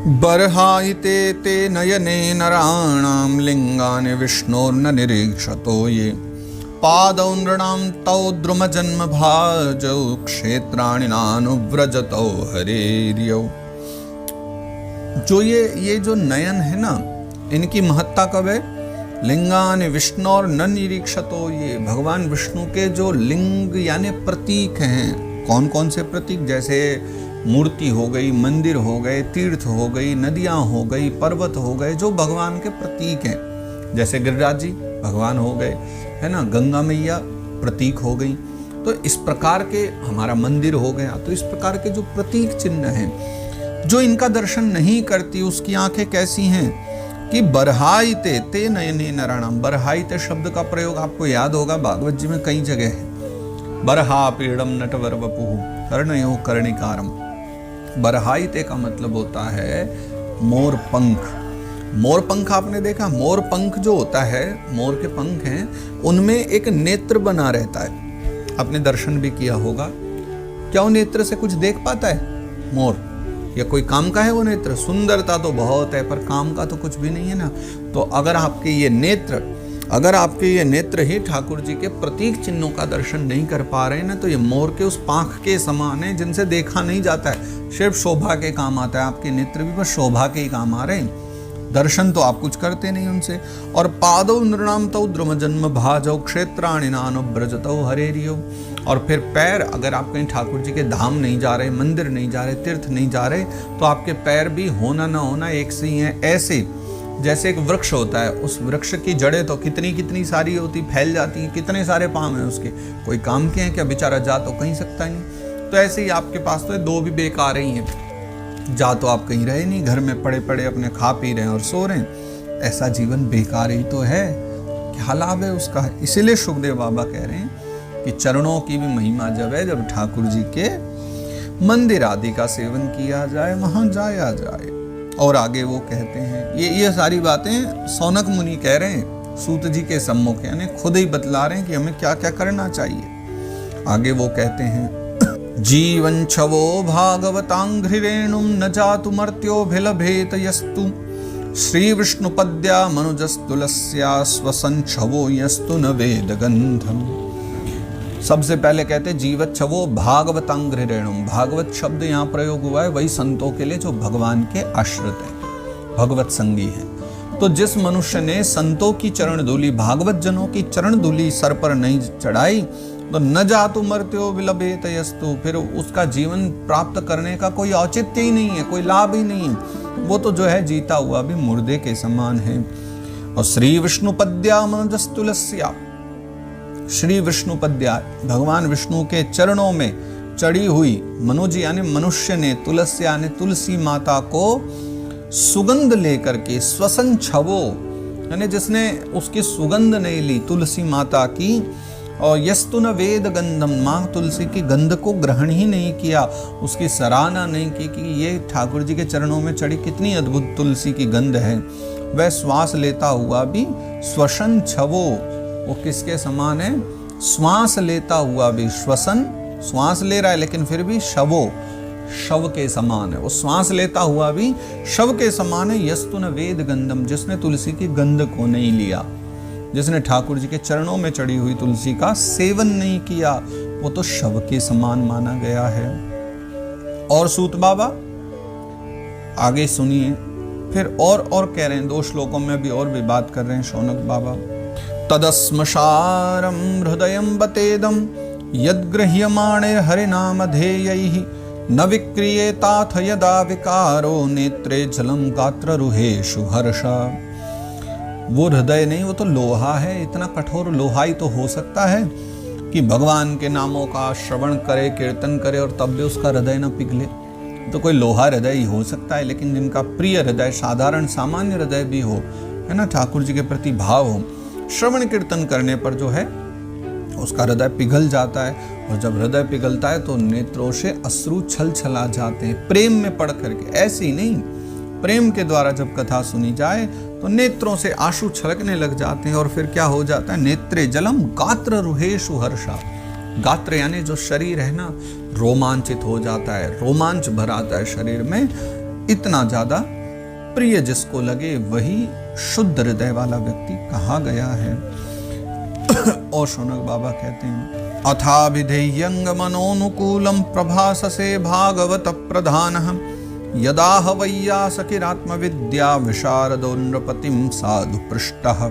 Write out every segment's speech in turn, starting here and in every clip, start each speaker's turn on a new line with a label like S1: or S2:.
S1: बर्हायिते ते नयने नराणां लिंगानि विष्णोर्न निरीक्षतो ये पादौ नृणां तौ द्रुमजन्म भाजौ क्षेत्राणि नानुव्रजतो हरेर्यौ। जो ये जो नयन है ना, इनकी महत्ता कब है? लिंगानि विष्णोर न निरीक्षतो ये, भगवान विष्णु के जो लिंग यानी प्रतीक हैं। कौन कौन से प्रतीक? जैसे मूर्ति हो गई, मंदिर हो गए, तीर्थ हो गई, नदियां हो गई, पर्वत हो गए, जो भगवान के प्रतीक हैं। जैसे गिरिराज जी भगवान हो गए, है ना, गंगा मैया प्रतीक हो गई। तो इस प्रकार के हमारा मंदिर हो गया। तो इस प्रकार के जो प्रतीक चिन्ह हैं, जो इनका दर्शन नहीं करती, उसकी आंखें कैसी हैं कि बर्हायिते ते नयने नराणाम। बर्हायिते शब्द का प्रयोग आपको याद होगा, भागवत जी में कई जगह है। बर्हा पीड़म नटवर वपुः कर्णयो कर्णिकारम। बर्हायिते का मतलब होता है मोर पंख। मोर पंख आपने देखा? मोर पंख जो होता है, मोर के पंख हैं, उनमें एक नेत्र बना रहता है। आपने दर्शन भी किया होगा। क्या वो नेत्र से कुछ देख पाता है मोर? या कोई काम का है वो नेत्र? सुंदरता तो बहुत है, पर काम का तो कुछ भी नहीं है ना। तो अगर आपके ये नेत्र ही ठाकुर जी के प्रतीक चिन्हों का दर्शन नहीं कर पा रहे हैं ना, तो ये मोर के उस पांख के समान है जिनसे देखा नहीं जाता है, सिर्फ शोभा के काम आता है। आपके नेत्र भी बस शोभा के ही काम आ रहे हैं, दर्शन तो आप कुछ करते नहीं उनसे। और पादौ नृणाम तौ द्रुमजन्म भाजौ क्षेत्राणि नानुव्रजतो हरेर्यौ। और फिर पैर, अगर आप कहीं ठाकुर जी के धाम नहीं जा रहे, मंदिर नहीं जा रहे, तीर्थ नहीं जा रहे, तो आपके पैर भी होना ना होना एक से ही है। ऐसे जैसे एक वृक्ष होता है, उस वृक्ष की जड़ें तो कितनी सारी होती, फैल जाती हैं, कितने सारे पांव हैं उसके, कोई काम के हैं क्या? बेचारा जा तो कहीं सकता नहीं। तो ऐसे ही आपके पास तो दो भी बेकार ही हैं। जा तो आप कहीं रहे नहीं, घर में पड़े पड़े अपने खा पी रहे हैं और सो रहे हैं। ऐसा जीवन बेकार ही तो है, क्या लाभ है उसका? इसीलिए सुखदेव बाबा कह रहे हैं कि चरणों की भी महिमा जब है, जब ठाकुर जी के मंदिर आदि का सेवन किया जाए, वहां जाया जाए। और आगे वो कहते हैं, ये सारी बातें सौनक मुनि कह रहे हैं सूत जी के सम्मुख, यानी खुद ही बतला रहे हैं कि हमें क्या क्या करना चाहिए। आगे वो कहते हैं, जीवन छवो भागवतांघ्रिरेणुम न जातु मर्त्योभिलभेत यस्तु श्री विष्णु पद्या मनुजस्तुलस्या स्वसन छवो यस्तु न वेद गंधम। सबसे पहले कहते हैं जीवत छवो भागवतांघ्रिरेणुम। भागवत शब्द यहाँ प्रयोग हुआ है वही संतों के लिए जो भगवान के आश्रित हैं, भगवत संगी हैं। तो जिस मनुष्य ने संतों की चरण धूली, भागवत जनों की चरण धूली सर पर नहीं चढ़ाई, तो न जातु मर्त्यो विलभेत यस्तु, फिर उसका जीवन प्राप्त करने का कोई औचित्य ही नहीं है, कोई लाभ ही नहीं है। वो तो जो है जीता हुआ भी मुर्दे के समान है। और श्री विष्णु पद्या मनुजस्तुलस्या, श्री विष्णु पद्या, भगवान विष्णु के चरणों में चढ़ी हुई मनुज यानी मनुष्य ने, तुलसी यानी तुलसी माता को सुगंध लेकर के, स्वसन छवो यानी जिसने उसकी सुगंध नहीं ली तुलसी माता की, और यस्तु न वेद गंधम, मां तुलसी की गंध को ग्रहण ही नहीं किया, उसकी सराहना नहीं की कि ये ठाकुर जी के चरणों में चढ़ी कितनी अद्भुत तुलसी की गंध है। वह श्वास लेता हुआ भी स्वसन छवो, वो किसके समान है? श्वास लेता हुआ भी, श्वसन श्वास ले रहा है लेकिन फिर भी शवो, शव के समान है। वो श्वास लेता हुआ भी शव के समान है। यस्तु न वेद गंधम, जिसने तुलसी की गंध को नहीं लिया, जिसने ठाकुर जी के चरणों में चढ़ी हुई तुलसी का सेवन नहीं किया, वो तो शव के समान माना गया है। और सूत बाबा आगे सुनिए, फिर और कह रहे हैं, 2 श्लोकों में भी और भी बात कर रहे हैं शौनक बाबा। तदस्मशारं हृदयं बतेदं यद्गृह्यमाणे हरिनामधेयैः न विक्रियेताथ यदा विकारो नेत्रे जलं गात्ररुहेषु हर्षा। वो हृदय नहीं, वो तो लोहा है। इतना कठोर लोहा ही तो हो सकता है कि भगवान के नामों का श्रवण करे, कीर्तन करे और तब भी उसका हृदय न पिघले। तो कोई लोहा हृदय ही हो सकता है, लेकिन जिनका प्रिय हृदय, साधारण सामान्य हृदय भी हो, है ना, ठाकुर जी के प्रति भाव हो, श्रवण कीर्तन करने पर जो है उसका हृदय पिघल जाता है। और जब हृदय पिघलता है तो नेत्रों से अश्रु छल छला जाते हैं, प्रेम में पढ़ करके। ऐसे ही नहीं, प्रेम के द्वारा जब कथा सुनी जाए तो नेत्रों से आंसू छलकने लग जाते हैं। और फिर क्या हो जाता है? नेत्रे जलम गात्र रुहेषु हर्षा। गात्र यानी जो शरीर है ना, रोमांचित हो जाता है, रोमांच भर आता है शरीर में, इतना ज्यादा प्रिय जिसको लगे वही शुद्ध हृदय वाला व्यक्ति कहा गया है। और शौनक बाबा कहते हैं, अथाभिधेयंग मनोनुकूलम प्रभाससे भागवत प्रधानः यदा हवैयासखिरात्म विद्या विशारदो नृपतिम साधु पृष्टः।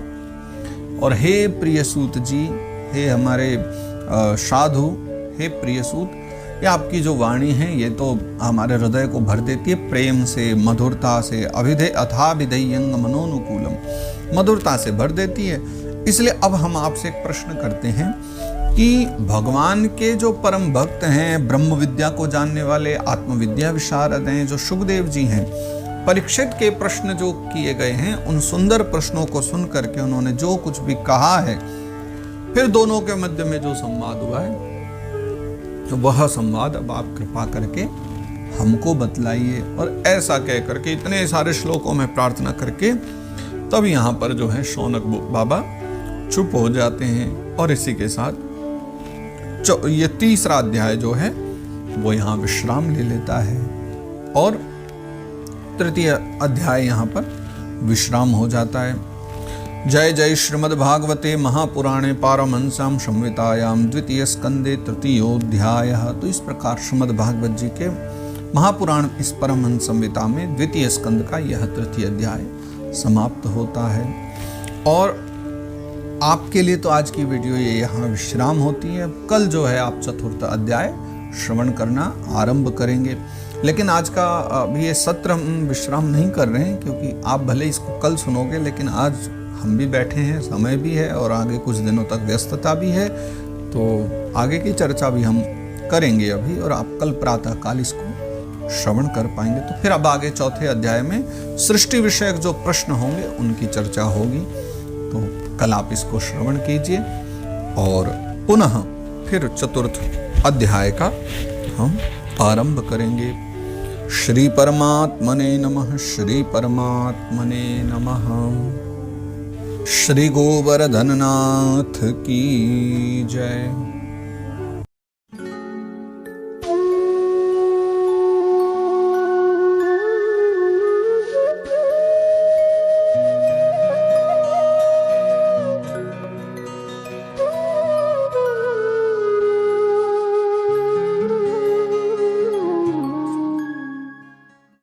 S1: और हे प्रियसूत जी, हे हमारे साधु, हे प्रियसूत, ये आपकी जो वाणी है ये तो हमारे हृदय को भर देती है प्रेम से, मधुरता से। अथाभिधेयंग मनोनुकूलम, मधुरता से भर देती है। इसलिए अब हम आपसे एक प्रश्न करते हैं कि भगवान के जो परम भक्त हैं, ब्रह्म विद्या को जानने वाले, आत्मविद्या विशारद हैं, जो शुकदेव जी हैं, परीक्षित के प्रश्न जो किए गए हैं, उन सुंदर प्रश्नों को सुन करके उन्होंने जो कुछ भी कहा है, फिर दोनों के मध्य में जो संवाद हुआ है, वह संवाद अब आप कृपा करके हमको बतलाइए। और ऐसा कह करके इतने सारे श्लोकों में प्रार्थना करके तब यहाँ पर जो है शौनक बाबा चुप हो जाते हैं। और इसी के साथ ये तीसरा अध्याय जो है वो यहाँ विश्राम ले लेता है और तृतीय अध्याय यहाँ पर विश्राम हो जाता है। जय जय श्रीमद् भागवते महापुराणे पारमहंस्याम संहितायाम द्वितीय स्कंदे तृतीयोध्यायः। तो इस प्रकार श्रीमद् भागवत जी के महापुराण इस परमहंस संहिता में द्वितीय स्कंद का यह तृतीय अध्याय समाप्त होता है। और आपके लिए तो आज की वीडियो ये यहाँ विश्राम होती है। कल जो है आप चतुर्थ अध्याय श्रवण करना आरंभ करेंगे। लेकिन आज का अभी ये सत्र हम विश्राम नहीं कर रहे हैं, क्योंकि आप भले इसको कल सुनोगे, लेकिन आज हम भी बैठे हैं, समय भी है और आगे कुछ दिनों तक व्यस्तता भी है, तो आगे की चर्चा भी हम करेंगे अभी, और आप कल प्रातः काल इसको श्रवण कर पाएंगे। तो फिर अब आगे चौथे अध्याय में सृष्टि विषयक जो प्रश्न होंगे उनकी चर्चा होगी। तो कल आप इसको श्रवण कीजिए और पुनः फिर चतुर्थ अध्याय का हम आरंभ करेंगे। श्री परमात्मने नमः, श्री परमात्मने नमः। श्री गोवर्धननाथ की जय।